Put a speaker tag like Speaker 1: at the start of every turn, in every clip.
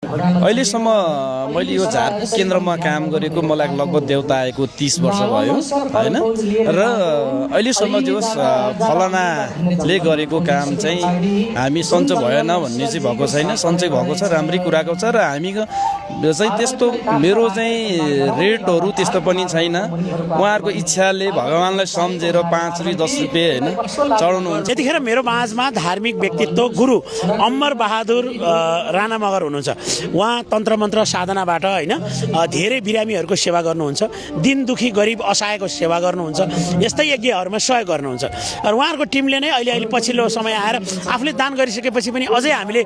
Speaker 1: अहिलेसम्म मैले यो झारखण्ड केन्द्रमा काम गरेको मलाई लगभग देउता आएको 30 वर्ष भयो हैन र अहिलेसम्म जो फलानाले गरेको काम चाहिँ हामी सन्चो भएन भन्ने चाहिँ भएको छैन। सन्चै भएको छ, राम्रै कुराको छ र हामी चाहिँ त्यस्तो मेरो चाहिँ रेटहरू त्यस्तो पनि छैन। उहाँहरूको इच्छाले भगवानलाई सम्झेर 5 रुपैयाँ 10 रुपैयाँ हैन चढाउनुहुन्छ।
Speaker 2: यतिखेर मेरो माझमा धार्मिक व्यक्तित्व गुरु अमर बहादुर राणा मगर हुनुहुन्छ। उहाँ तन्त्र मन्त्र साधनाबाट हैन धेरै बिरामीहरूको सेवा गर्नुहुन्छ, दिन दुखी गरिब असहायको सेवा गर्नुहुन्छ, यस्तै यज्ञहरूमा सहयोग गर्नुहुन्छ। र उहाँहरूको टिमले नै अहिले पछिल्लो समय आएर आफूले दान गरिसकेपछि पनि अझै हामीले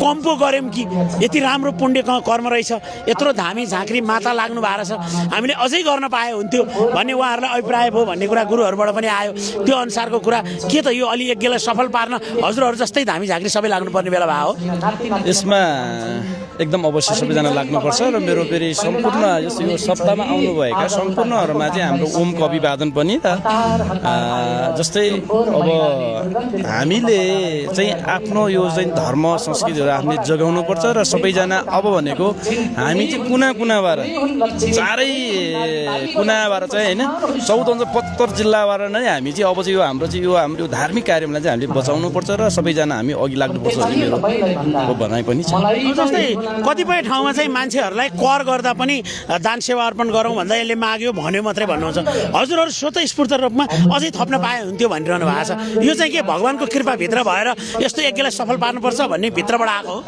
Speaker 2: कम पो गर्यौँ कि यति राम्रो पुण्य कर्म रहेछ, यत्रो धामी झाँक्री माता लाग्नु भएको छ, हामीले अझै गर्न पाए हुन्थ्यो भन्ने उहाँहरूलाई अभिप्राय भयो भन्ने कुरा गुरुहरूबाट पनि आयो। त्यो अनुसारको कुरा के त यो अलि यज्ञलाई सफल पार्न हजुरहरू जस्तै धामी झाँक्री सबै लाग्नुपर्ने बेला भयो।
Speaker 1: यसमा एकदम अवश्य सबैजना लाग्नुपर्छ र मेरो फेरि सम्पूर्ण यो सप्ताहमा आउनुभएका सम्पूर्णहरूमा चाहिँ हाम्रो ओम अभिवादन पनि त जस्तै अब हामीले चाहिँ आफ्नो यो चाहिँ धर्म संस्कृतिहरू हामीले जगाउनु पर्छ र सबैजना अब भनेको हामी चाहिँ कुना कुनाबाट चारै कुनाबाट चाहिँ हैन 1475 जिल्लाबाट नै हामी चाहिँ अब चाहिँ यो हाम्रो धार्मिक कार्यलाई चाहिँ हामीले बचाउनु पर्छ र सबैजना हामी अघि लाग्नुपर्छ भन्ने मेरो भनाइ पनि छ।
Speaker 2: जस्तै कतिपय ठाउँमा चाहिँ मान्छेहरूलाई कर गर्दा पनि दान सेवा अर्पण गरौँ भन्दा यसले माग्यो भन्यो मात्रै भन्नुहुन्छ। हजुरहरू स्वतस्फूर्त रूपमा अझै थप्न पाए हुन्थ्यो भनिरहनु भएको छ। यो चाहिँ के भगवानको कृपाभित्र भएर यस्तो यज्ञलाई सफल पार्नुपर्छ भन्ने भित्रबाट आएको हो?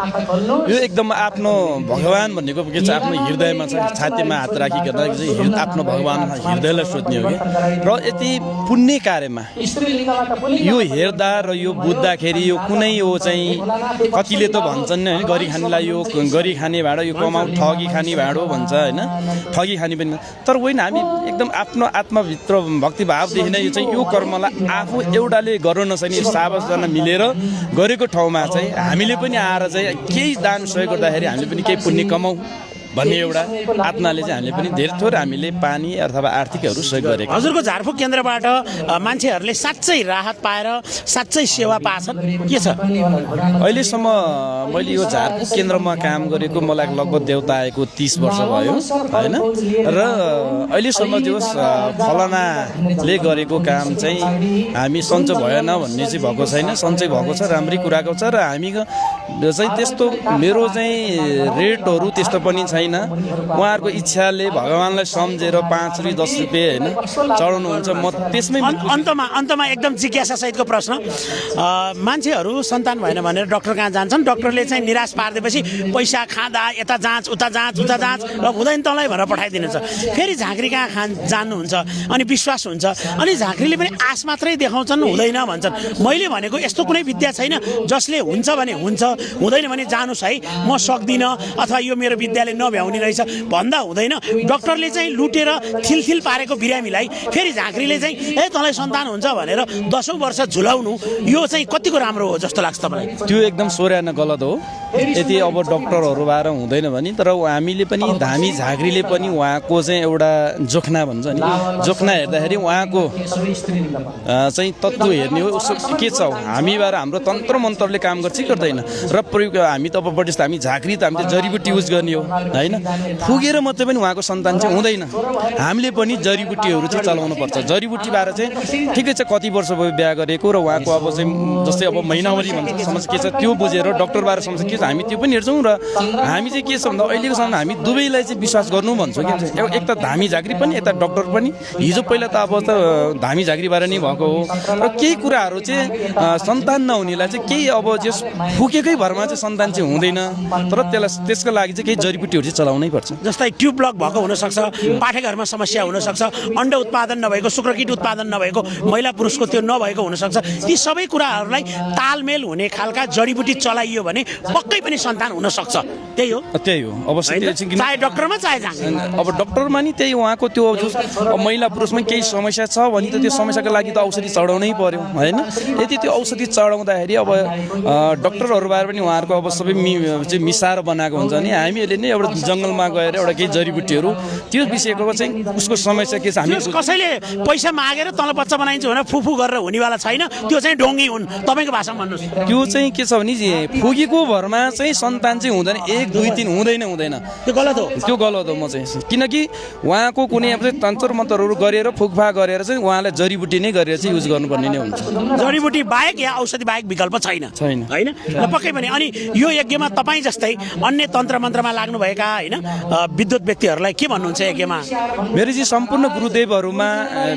Speaker 1: यो एकदम आफ्नो भगवान भनेको के छ, आफ्नो हृदयमा छ, छातीमा हात राखिकन चाहिँ आफ्नो भगवान हृदयलाई सोध्ने हो कि। र यति पुण्य कार्यमा यो हेर्दा र यो बुझ्दाखेरि यो कुनै यो चाहिँ कतिले त भन्छन् हैन गरी खानेलाई यो गरी खाने भाँडो, यो कमाउ ठगी खाने भाँडो भन्छ हैन, ठगी खाने पनि। तर होइन, हामी एकदम आफ्नो आत्माभित्र भक्तिभावदेखि नै यो चाहिँ यो कर्मलाई आफू एउटाले गर्नु नसक्ने 7 जना मिलेर गरेको ठाउँमा चाहिँ हामीले पनि आएर चाहिँ केही दान सहयोग गर्दाखेरि हामीले पनि केही पुण्य कमाऊ भन्ने एउटा आत्माले चाहिँ हामीले पनि धेरै थोर हामीले पानी अथवा आर्थिकहरू सहयोग गरेको।
Speaker 2: हजुरको झारफुक केन्द्रबाट मान्छेहरूले साँच्चै राहत पाएर साँच्चै सेवा पाछन् के छ?
Speaker 1: अहिलेसम्म मैले यो झारफुक केन्द्रमा काम गरेको मलाई लगभग देउता आएको 30 वर्ष भयो हैन र अहिलेसम्म जो फलानाले गरेको काम चाहिँ हामी सन्चो भएन भन्ने चाहिँ भएको छैन। सन्चै भएको छ, राम्रै कुराको छ र हामी चाहिँ त्यस्तो मेरो चाहिँ रेटहरू त्यस्तो पनि छैन। उहाँहरूको इच्छाले भगवानलाई सम्झेर 5 रुपैयाँ 10 रुपैयाँ हैन चढाउनुहुन्छ। म त्यसमै
Speaker 2: अन्तमा एकदम जिज्ञासा सहितको प्रश्न, मान्छेहरू सन्तान भएन भनेर डाक्टर कहाँ जान्छन्, डाक्टरले चाहिँ निराश पारिदिएपछि पैसा खाँदा यता जाँच उता जाँच र हुँदैन तँलाई भनेर पठाइदिनुहुन्छ। फेरि झाँक्री कहाँ जान्नुहुन्छ अनि विश्वास हुन्छ अनि झाँक्रीले पनि आश मात्रै देखाउँछन्, हुँदैन भन्छन्। मैले भनेको यस्तो कुनै विद्या छैन जसले हुन्छ भने हुन्छ, हुँदैन भने जानुस् है म सक्दिनँ अथवा यो मेरो विद्याले भ्याउने रहेछ भन्दा हुँदैन। डाक्टरले चाहिँ लुटेर थिलथिल पारेको बिरामीलाई फेरि झाँक्रीले चाहिँ तँलाई सन्तान हुन्छ भनेर 10औं वर्ष झुलाउनु यो चाहिँ कतिको राम्रो हो जस्तो लाग्छ तपाईँलाई?
Speaker 1: त्यो एकदम सोर्यान गलत हो। यदि अब डाक्टरहरूबाट हुँदैन भने तर हामीले पनि धामी झाँक्रीले पनि उहाँको चाहिँ एउटा जोखना भन्छ नि, जोखना हेर्दाखेरि उहाँको चाहिँ तत्त्व हेर्ने हो के छ। हामीबाट हाम्रो तन्त्र मन्त्रले काम गर्छ कि गर्दैन र प्रयोग हामी त अब हामी झाँक्री त हामीले जडीबुटी युज गर्ने हो हैन, फुगेर मात्रै पनि उहाँको सन्तान चाहिँ हुँदैन। हामीले पनि जडीबुटीहरू चाहिँ चलाउनु पर्छ। जडीबुटीबाट चाहिँ ठिकै छ कति वर्ष भयो बिहा गरेको र उहाँको अब चाहिँ जस्तै अब महिनावरी भन्छ समस्या के छ त्यो बुझेर डाक्टरबाट समस्या के छ हामी त्यो पनि हेर्छौँ। र हामी चाहिँ के छ भन्दा अहिलेको समयमा हामी दुवैलाई चाहिँ विश्वास गर्नु भन्छौँ कि एक त धामी झाँक्री पनि यता डाक्टर पनि। हिजो पहिला त अब त धामी झाँक्रीबाट नै भएको हो र केही कुराहरू चाहिँ सन्तान नहुनेलाई चाहिँ केही अब जस फुकेकै भरमा चाहिँ सन्तान चाहिँ हुँदैन। तर त्यसको लागि चाहिँ केही जडीबुटीहरू चाहिँ चलाउनै पर्छ।
Speaker 2: जस्तै ट्युब ब्लक भएको हुनसक्छ, पाठेघरमा समस्या हुनसक्छ, अण्ड उत्पादन नभएको, शुक्रकीट उत्पादन नभएको, महिला पुरुषको त्यो नभएको हुनसक्छ। ती सबै कुराहरूलाई तालमेल हुने खालका जडीबुटी चलाइयो भने पक्कै पनि सन्तान हुनसक्छ। त्यही हो
Speaker 1: अवश्य।
Speaker 2: चाहे डाक्टरमा चाहे जहाँ
Speaker 1: अब डाक्टरमा नि त्यही उहाँको त्यो महिला पुरुषमा केही समस्या छ भने त त्यो समस्याको लागि त औषधि चढाउनै पर्यो हैन। यदि त्यो औषधि चढाउँदाखेरि अब डाक्टरहरूबाट पनि उहाँहरूको अब सबै चाहिँ मिसाएर बनाएको हुन्छ नि हामीले नै एउटा जङ्गलमा गएर एउटा केही जडीबुटीहरू त्यो विषयको चाहिँ उसको समस्या के छ हामी
Speaker 2: कसैले पैसा मागेर तल बच्चा बनाइन्छ भने फुफु गरेर हुनेवाला छैन त्यो चाहिँ ढोङ्गी हुन् तपाईँको भाषामा भन्नुहोस्
Speaker 1: त्यो चाहिँ के छ भने फुगीको भरमा चाहिँ सन्तान चाहिँ हुँदैन 1 2 3 हुँदैन
Speaker 2: त्यो गलत हो
Speaker 1: त्यो गलत हो म चाहिँ किनकि उहाँको कुनै अब चाहिँ तन्त्र मन्त्रहरू गरेर फुकफा गरेर चाहिँ उहाँलाई जडीबुटी नै गरेर चाहिँ युज गर्नुपर्ने नै हुन्छ
Speaker 2: जडीबुटी बाहेक या औषधि बाहेक विकल्प छैन होइन र पक्कै पनि अनि यो यज्ञमा तपाईँ जस्तै अन्य तन्त्र मन्त्रमा लाग्नुभएका होइन विद्युत व्यक्तिहरूलाई के भन्नुहुन्छ यज्ञमा
Speaker 1: मेरो चाहिँ सम्पूर्ण गुरुदेवहरूमा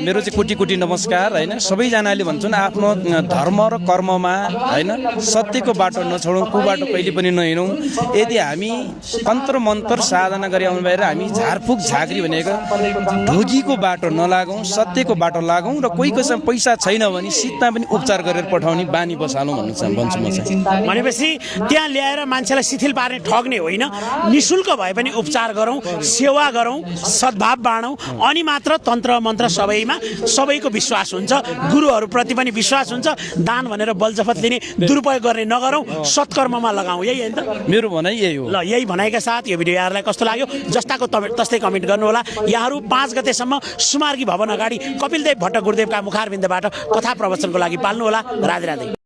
Speaker 1: मेरो चाहिँ कोटी कोटी नमस्कार होइन सबैजनाले भन्छन् आफ्नो धर्म र कर्ममा होइन सत्यको बाटो नछोडौँ को बाटो कहिले पनि नहिँडौँ यदि हामी तन्त्र मन्त्र साधना गरी आउनु भएर हामी झारफुक झाँक्री भनेको ढोगीको बाटो नलागौँ सत्यको बाटो लागौँ र कोही कसैमा पैसा छैन भने शीतमा पनि उपचार गरेर पठाउने बानी बसालौँ भन्छु म चाहिँ
Speaker 2: भनेपछि त्यहाँ ल्याएर मान्छेलाई शिथिल पार्ने ठग्ने होइन निशुल्क भए पनि उपचार गरौँ सेवा गरौँ सद्भाव बाँडौँ अनि मात्र तन्त्र मन्त्र सबैको विश्वास हुन्छ गुरुहरूप्रति पनि विश्वास हुन्छ दान भनेर बलजफत लिने दुरुपयोग गर्ने नगरौँ सत्कर्ममा लगाऊ यही होइन त
Speaker 1: मेरो भनाइ यही हो
Speaker 2: ल यही भनाइका साथ यो भिडियो यहाँहरूलाई कस्तो लाग्यो जस्ताको तस्तै कमेन्ट गर्नुहोला यहाँहरू 5 गतेसम्म सुमार्गी भवन अगाडि कपिलदेव भट्ट गुरुदेवका मुखारबिन्दबाट कथा प्रवचनको लागि पाल्नुहोला राधे राधे